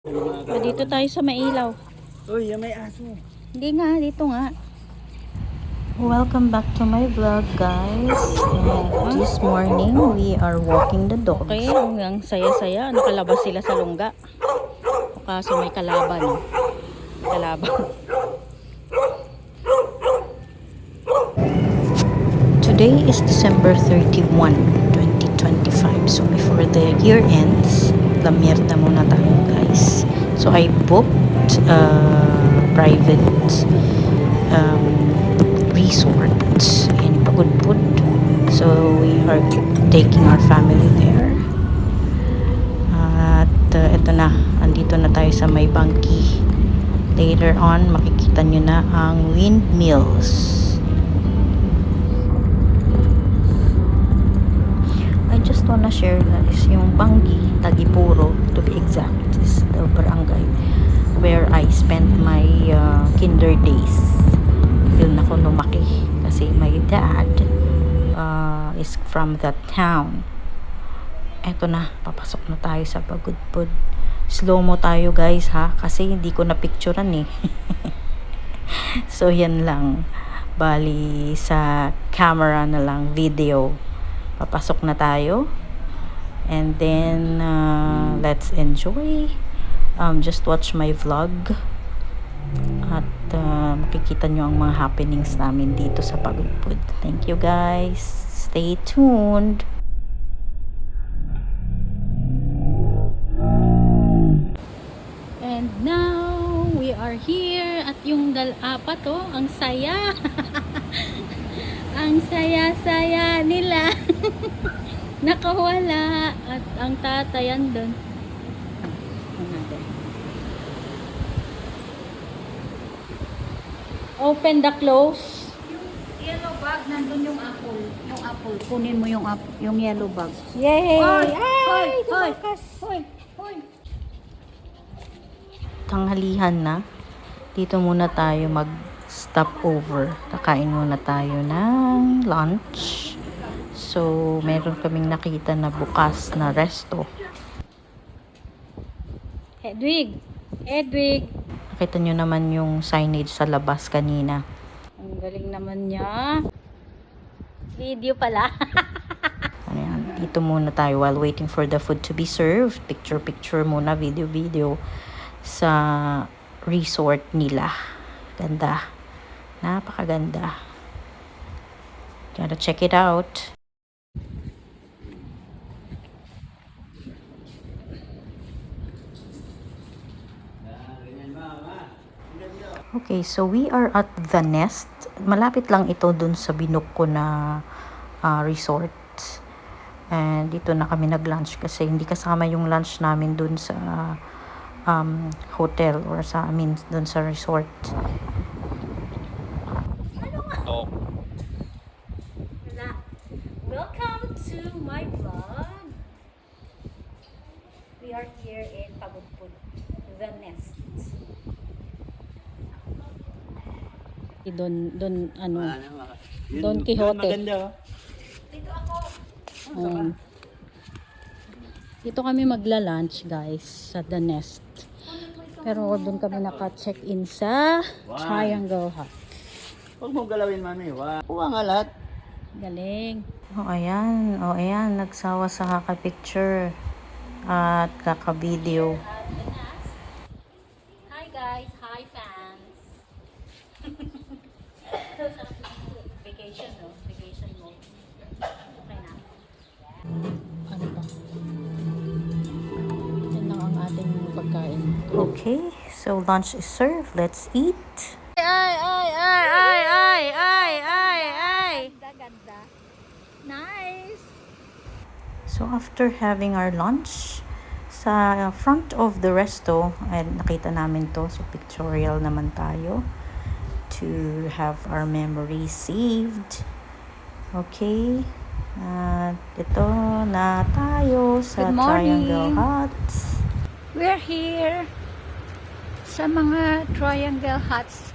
O, dito tayo sa mailaw. Uy, may aso. Hindi nga, dito nga. Welcome back to my vlog, guys. This morning we are walking the dogs. Okay, hanggang saya-saya. Nakalabas sila sa lungga. O kaso may kalaban. No? Kalaban. Today is December 31, 2025. So before the year ends, lamierda muna tayo, guys. So I booked a private resort in Pagudpud. So we are taking our family there. At eto na, andito na tayo sa may bangki. Later on, makikita nyo na ang windmills. I just wanna share guys, yung Bangi, Tagipuro to be exact, is the barangay where I spent my kinder days. Yun ako lumaki kasi my dad is from that town. Eto na, papasok na tayo sa Pagudpud. Slow mo tayo guys ha, kasi hindi ko na picturean eh. So yan lang, bali sa camera na lang, video. Papasok na tayo and then let's enjoy, just watch my vlog at makikita nyo ang mga happenings namin dito sa Pagudpud. Thank you guys, stay tuned. And now, we are here at yung dalapat oh, ang saya. Ang saya-saya nila. Nakawala at ang tatayan doon. Open the close. Yung yellow bag, nandun yung apple. Yung apple, kunin mo yung apple, yung yellow bag. Yay! Hoy! Ay, Hoy! tumakas. Hoy! Hoy! Tanghalihan na, dito muna tayo mag stop over. Kakain muna tayo ng lunch. So meron kaming nakita na bukas na resto. Edwig! Edwig! Nakita nyo naman yung signage sa labas kanina. Ang galing naman niya. Video pala. Ayan, dito muna tayo while waiting for the food to be served. Picture muna, video sa resort nila. Ganda. Napakaganda. Gotta check it out. Okay, so we are at The Nest. Malapit lang ito dun sa binook ko na resort. And dito na kami nag-lunch kasi hindi kasama yung lunch namin dun sa hotel or sa dun sa resort. Welcome to my vlog. We are here in Pagudpud, The Nest. Don ano, Don Quixote. Maganda oh. Dito ako. Dito kami magla-lunch guys sa The Nest. Pero doon kami naka-check-in sa Triangle Hut. Huwag mo galawin, mami. Kuha nga lahat. Galing. Oh, ayan. Nagsawa sa kaka-picture at kaka-video. Hi guys, hi fans. Vacation no? Vacation mo. Okay na. Ano ba? Yan lang ang ating pagkain. Okay, so lunch is served. Let's eat. Ay! Ganda. Nice. So after having our lunch, sa front of the resto, nakita namin to. So pictorial naman tayo to have our memories saved. Okay. At ito na tayo sa Good morning. Triangle Hut. We're here sa mga triangle huts.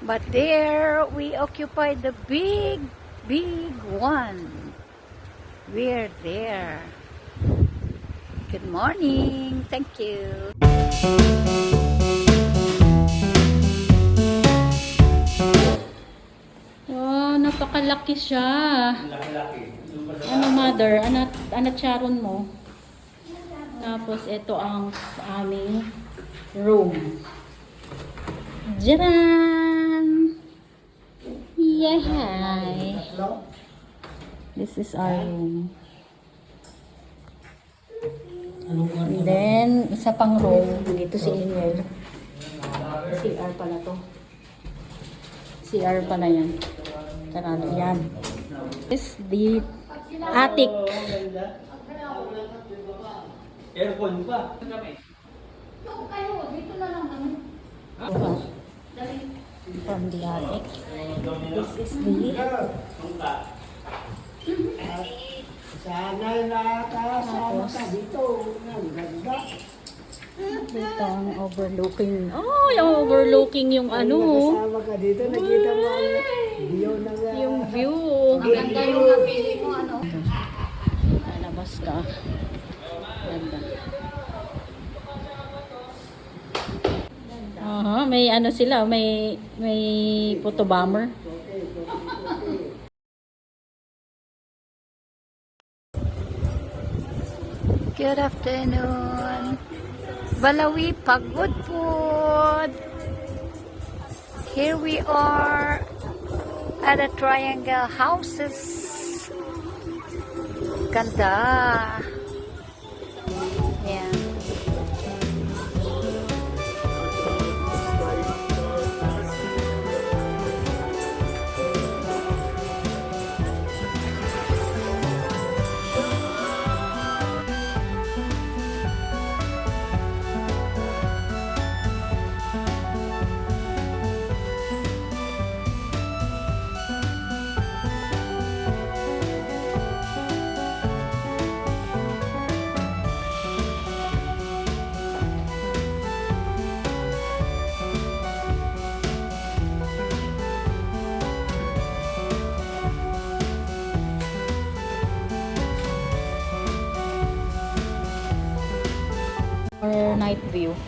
But there we occupy the big one. We're there. Good morning. Thank you. Wow, napakalaki siya. Ano, mother? Anat Sharon mo? Tapos, ito ang aming room. Jaran! Yay! This is our room. And then, isa pang room. Dito si Ingel. CR pala to. CR pala yan. Sarado yan. This is the attic. Aircon pa. From the attic. This is the Sana'y nakakasama tapos ka dito. Ang ganda. dito ang overlooking. Oh, yung overlooking yung ano. Nakasama ka dito. Nakita mo ang view ng... Yung view. Maganda yung napili mo, ano? Lalabas ka. Ganda. Aha, may ano sila, may photo bomber. Good afternoon. Balawi Pagod Food. Here we are at the Triangle Houses. Ganda. Yeah. Or night view.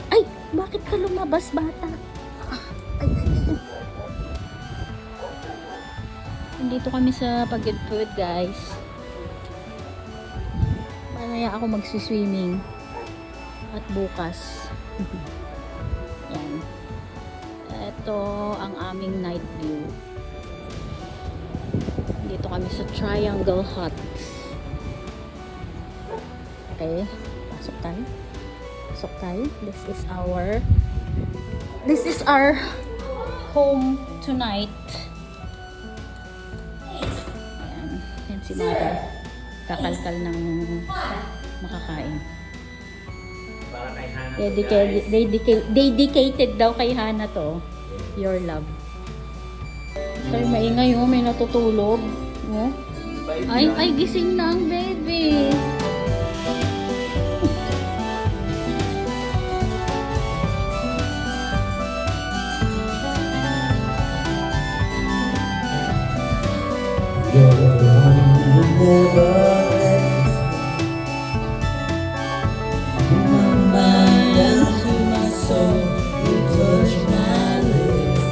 Ay, bakit ka lumabas, bata? Ay. Nandito kami sa Pagod Food, guys. Mamaya ako magsiswimming. At bukas. Yan. Ito ang aming night view. Dito kami sa Triangle Hut. Okay. Pasok tayo. Pasok tayo. This is our home tonight. Ayan. Yan si mother. Kakalkal ng makakain. Dedicated daw kay Hana to. Your love. Ay, maingay oh. May natutulog. Oh. Ay, gising na ang baby. You're the one who never lets my mind down to my soul. You touch my lips.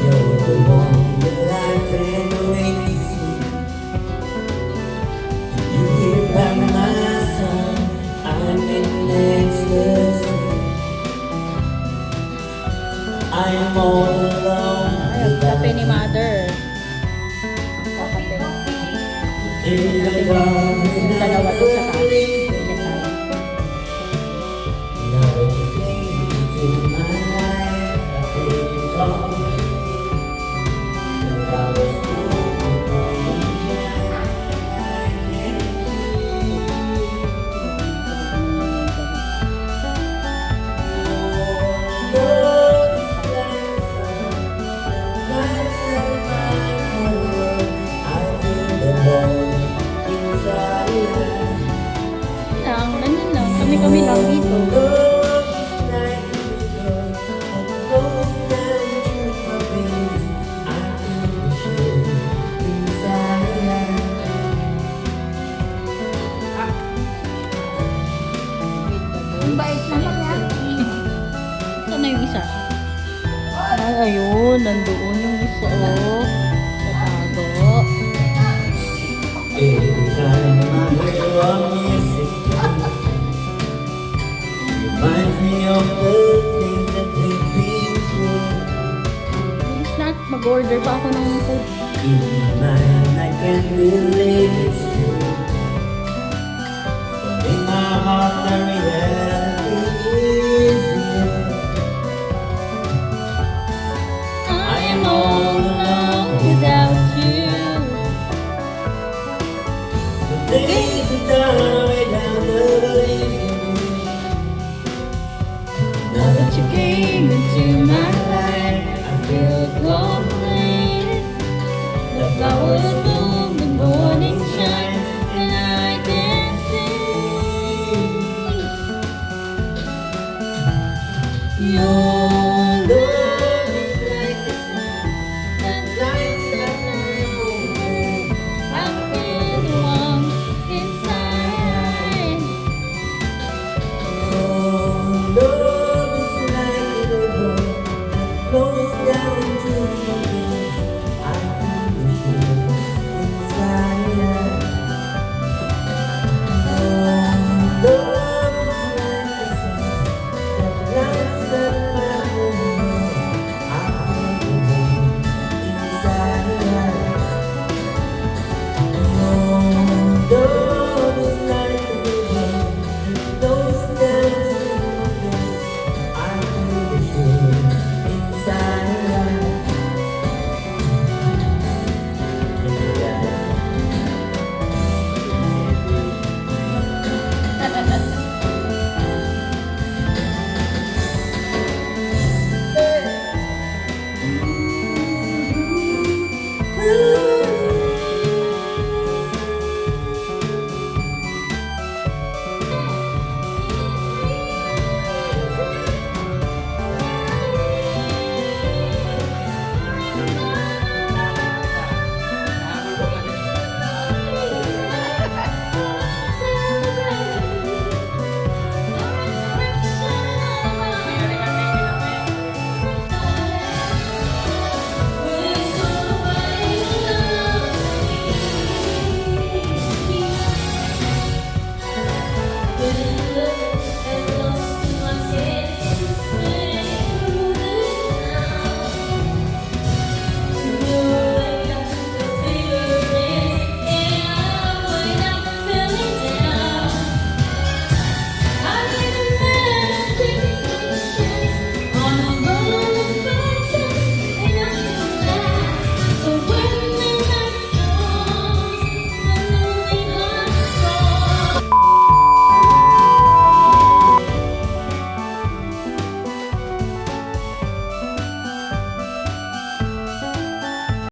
You're the one that I can't wait to see. You hear by my side, I'm in ecstasy. I'm all alone. Ay, ang kape ni mother. Ang kape. Yung dalawa to sa taas. Sige tayo. Kami lang dito. ayun. Nandoon yung isa, oh. Tatago. Every time I hear your music, reminds me of the things that we've been through. Snack, mag-order pa ako ng food. In my mind, I can't believe it's true. But in my heart, the reality is you. I am all alone without you. The days are done without the believing. Now that you came into my life, I feel complete. The flowers